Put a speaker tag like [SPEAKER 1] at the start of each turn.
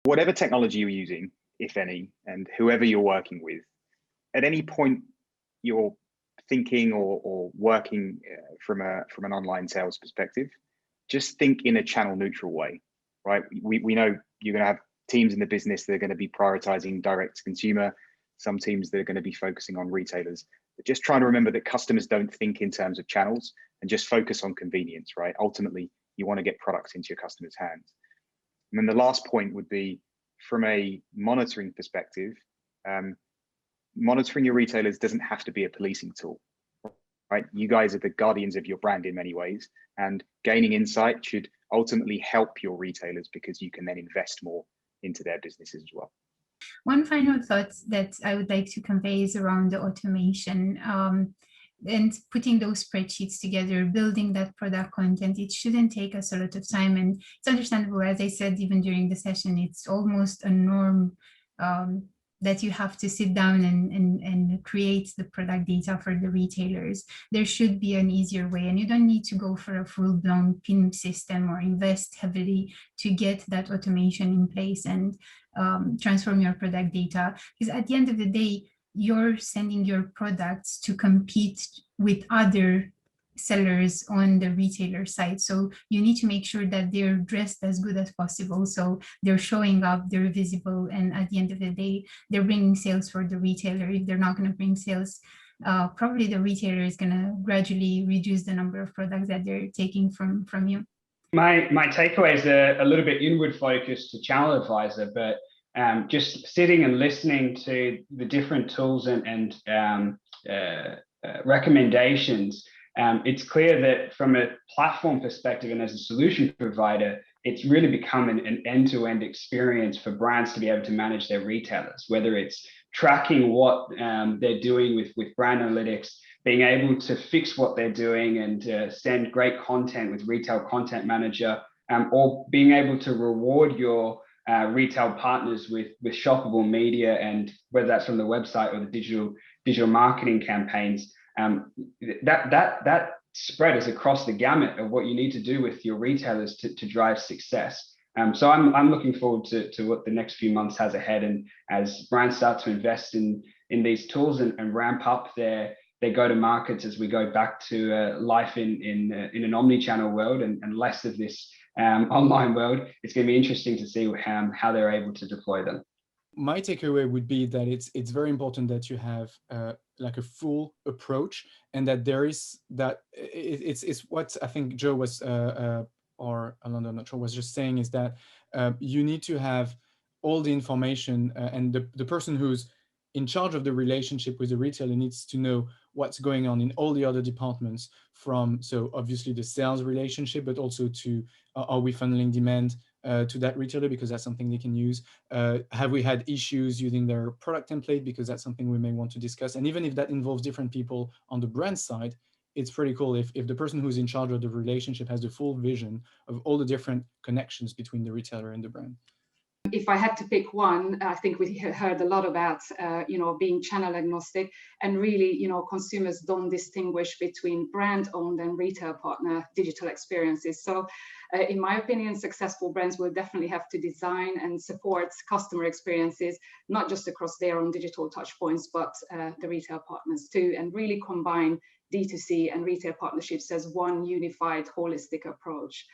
[SPEAKER 1] Whatever technology you're using, if any, and whoever you're working with, at any point you're thinking or working from an online sales perspective, just think in a channel neutral way, right? We know you're going to have teams in the business that are going to be prioritizing direct to consumer, some teams that are going to be focusing on retailers. But just trying to remember that customers don't think in terms of channels and just focus on convenience, right? Ultimately, you want to get products into your customers' hands. And then the last point would be, from a monitoring perspective, monitoring your retailers doesn't have to be a policing tool, right? You guys are the guardians of your brand in many ways, and gaining insight should ultimately help your retailers because you can then invest more into their businesses as well.
[SPEAKER 2] One final thought that I would like to convey is around the automation. And putting those spreadsheets together, building that product content, it shouldn't take us a lot of time. And it's understandable, as I said, even during the session, it's almost a norm that you have to sit down and create the product data for the retailers. There should be an easier way, and you don't need to go for a full-blown PIM system or invest heavily to get that automation in place and transform your product data. Because at the end of the day, you're sending your products to compete with other sellers on the retailer side. So you need to make sure that they're dressed as good as possible. So they're showing up, they're visible, and at the end of the day, they're bringing sales for the retailer. If they're not going to bring sales, probably the retailer is going to gradually reduce the number of products that they're taking from you.
[SPEAKER 3] My takeaway is a little bit inward focused to ChannelAdvisor, but just sitting and listening to the different tools and recommendations, it's clear that from a platform perspective and as a solution provider, it's really become an end-to-end experience for brands to be able to manage their retailers, whether it's tracking what they're doing with brand analytics, being able to fix what they're doing and send great content with Retail Content Manager, or being able to reward your retail partners with shoppable media, and whether that's from the website or the digital marketing campaigns. That spread is across the gamut of what you need to do with your retailers to drive success. So I'm looking forward to what the next few months has ahead, and as brands start to invest in these tools and ramp up their go-to-markets as we go back to life in an omni-channel world and less of this online world. It's going to be interesting to see how they're able to deploy them.
[SPEAKER 4] My takeaway would be that it's very important that you have like a full approach, and that there is that it's what I think Joe was or Alonso, I'm not sure, was just saying, is that you need to have all the information, and the person who's in charge of the relationship with the retailer needs to know what's going on in all the other departments, from, so obviously the sales relationship, but also to are we funneling demand to that retailer, because that's something they can use. Have we had issues using their product template, because that's something we may want to discuss. And even if that involves different people on the brand side, it's pretty cool if the person who's in charge of the relationship has the full vision of all the different connections between the retailer and the brand.
[SPEAKER 5] If I had to pick one, I think we heard a lot about, being channel agnostic, and really, consumers don't distinguish between brand owned and retail partner digital experiences. So in my opinion, successful brands will definitely have to design and support customer experiences, not just across their own digital touchpoints, but the retail partners too, and really combine D2C and retail partnerships as one unified, holistic approach.